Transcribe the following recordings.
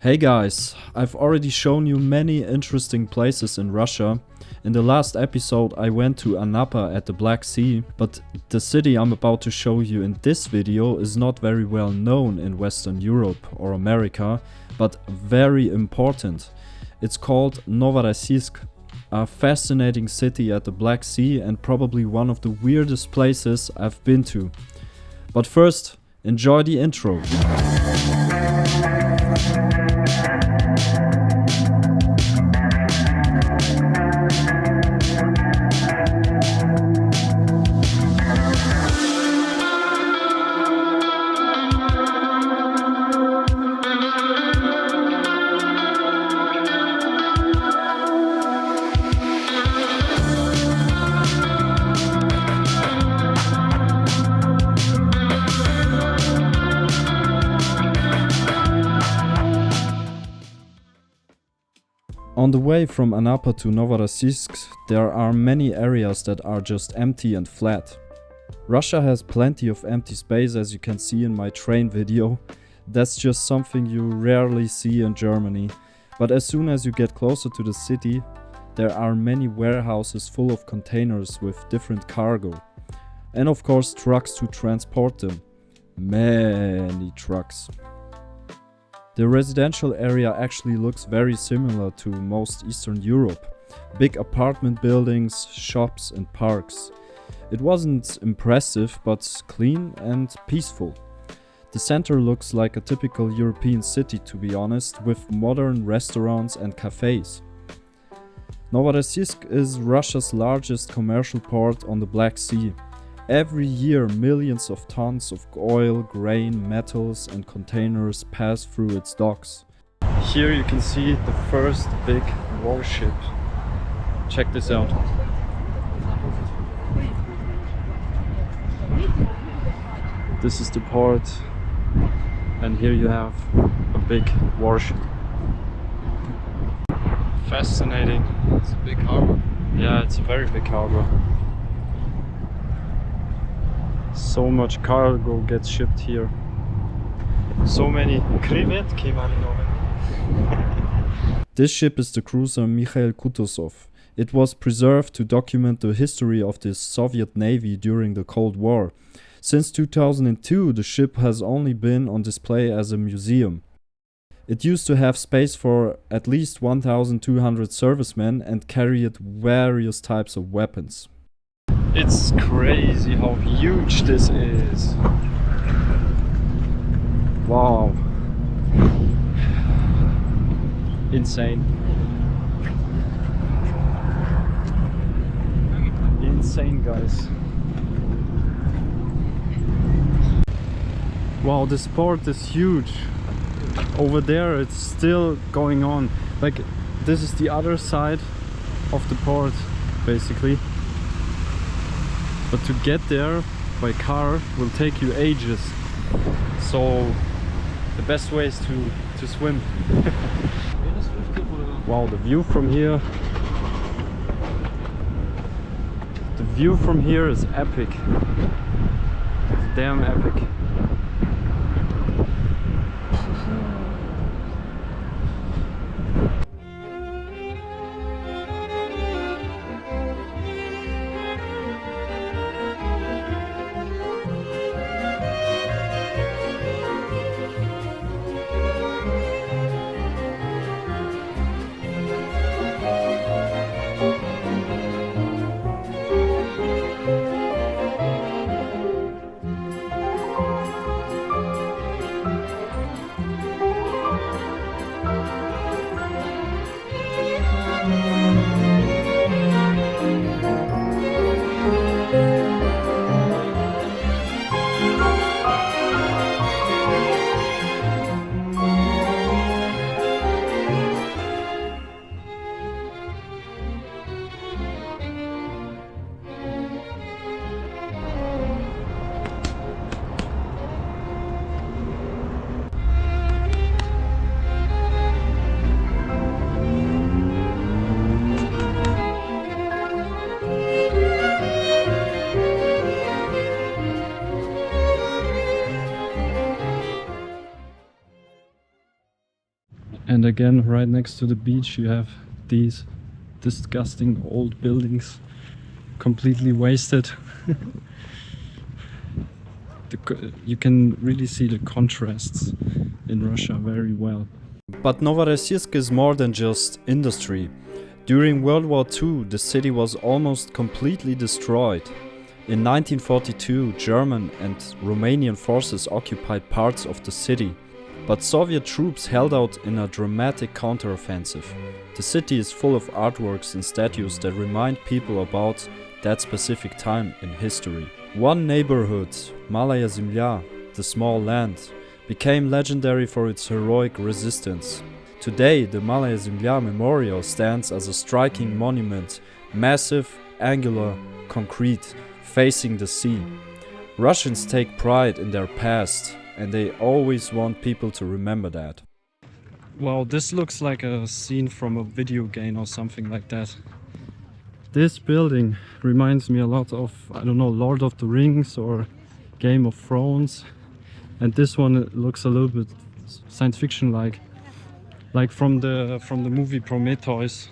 Hey guys, I've already shown you many interesting places in Russia. In the last episode I went to Anapa at the Black Sea, but the city I'm about to show you in this video is not very well known in Western Europe or America, but very important. It's called Novorossiysk, a fascinating city at the Black Sea and probably one of the weirdest places I've been to. But first, enjoy the intro. On the way from Anapa to Novorossiysk, there are many areas that are just empty and flat. Russia has plenty of empty space, as you can see in my train video. That's just something you rarely see in Germany. But as soon as you get closer to the city, there are many warehouses full of containers with different cargo. And of course trucks to transport them. Many trucks. The residential area actually looks very similar to most Eastern Europe. Big apartment buildings, shops and parks. It wasn't impressive, but clean and peaceful. The center looks like a typical European city, to be honest, with modern restaurants and cafes. Novorossiysk is Russia's largest commercial port on the Black Sea. Every year millions of tons of oil, grain, metals and containers pass through its docks. Here you can see the first big warship. Check this out. This is the port and here you have a big warship. Fascinating. It's a big harbor. Yeah, it's a very big harbor. So much cargo gets shipped here. So many krevetki. This ship is the cruiser Mikhail Kutuzov. It was preserved to document the history of the Soviet Navy during the Cold War. Since 2002, the ship has only been on display as a museum. It used to have space for at least 1,200 servicemen and carried various types of weapons. It's crazy how huge this is. Wow. Insane. Insane, guys. Wow, this port is huge. Over there it's still going on. Like, this is the other side of the port, basically. But to get there by car will take you ages. So the best way is to swim. Wow, the view from here. The view from here is epic. It's damn epic. And again, right next to the beach, you have these disgusting old buildings, completely wasted. You can really see the contrasts in Russia very well. But Novorossiysk is more than just industry. During World War II, the city was almost completely destroyed. In 1942, German and Romanian forces occupied parts of the city, but Soviet troops held out in a dramatic counteroffensive. The city is full of artworks and statues that remind people about that specific time in history. One neighborhood, Malaya Zemlya, the small land, became legendary for its heroic resistance. Today, the Malaya Zemlya Memorial stands as a striking monument, massive, angular, concrete, facing the sea. Russians take pride in their past, and they always want people to remember that. Wow, this looks like a scene from a video game or something like that. This building reminds me a lot of, I don't know, Lord of the Rings or Game of Thrones. And this one looks a little bit science fiction like from the movie Prometheus.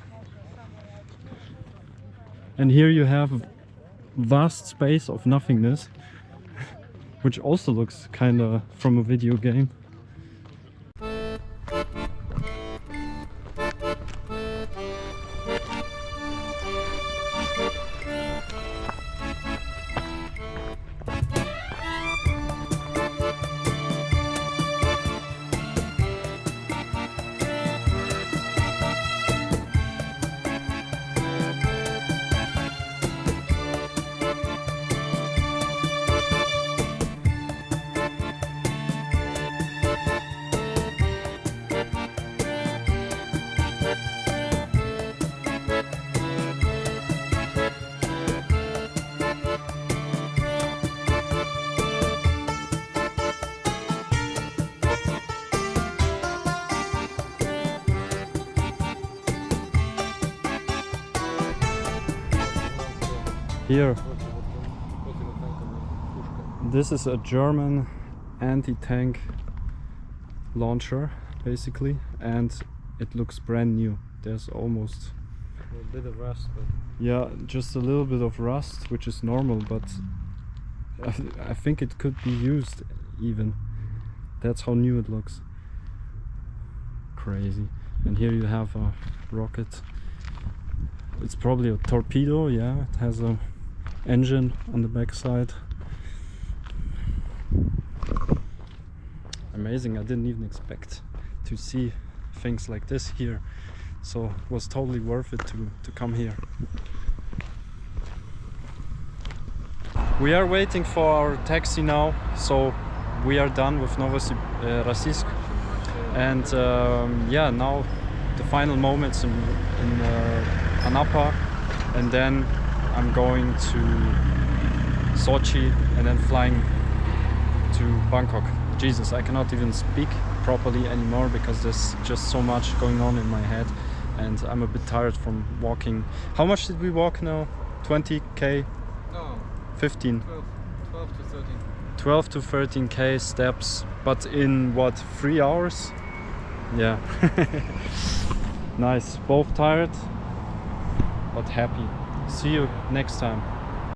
And here you have a vast space of nothingness, which also looks kinda from a video game. Here, this is a German anti-tank launcher, basically, and it looks brand new. There's almost A bit of rust, but yeah, just a little bit of rust, which is normal, but I think it could be used even. That's how new it looks. Crazy. And here you have a rocket. It's probably a torpedo, yeah. It has a engine on the back side. Amazing. I didn't even expect to see things like this here, so it was totally worth it to come here. We are waiting for our taxi now, so we are done with Novorossiysk, and yeah, now the final moments in Anapa, and then I'm going to Sochi and then flying to Bangkok. Jesus, I cannot even speak properly anymore because there's just so much going on in my head, and I'm a bit tired from walking. How much did we walk now? 20k? no, 15? 12 to 13. 12 to 13k steps, but in what, 3 hours? Yeah. Nice. Both tired, but happy. See you next time.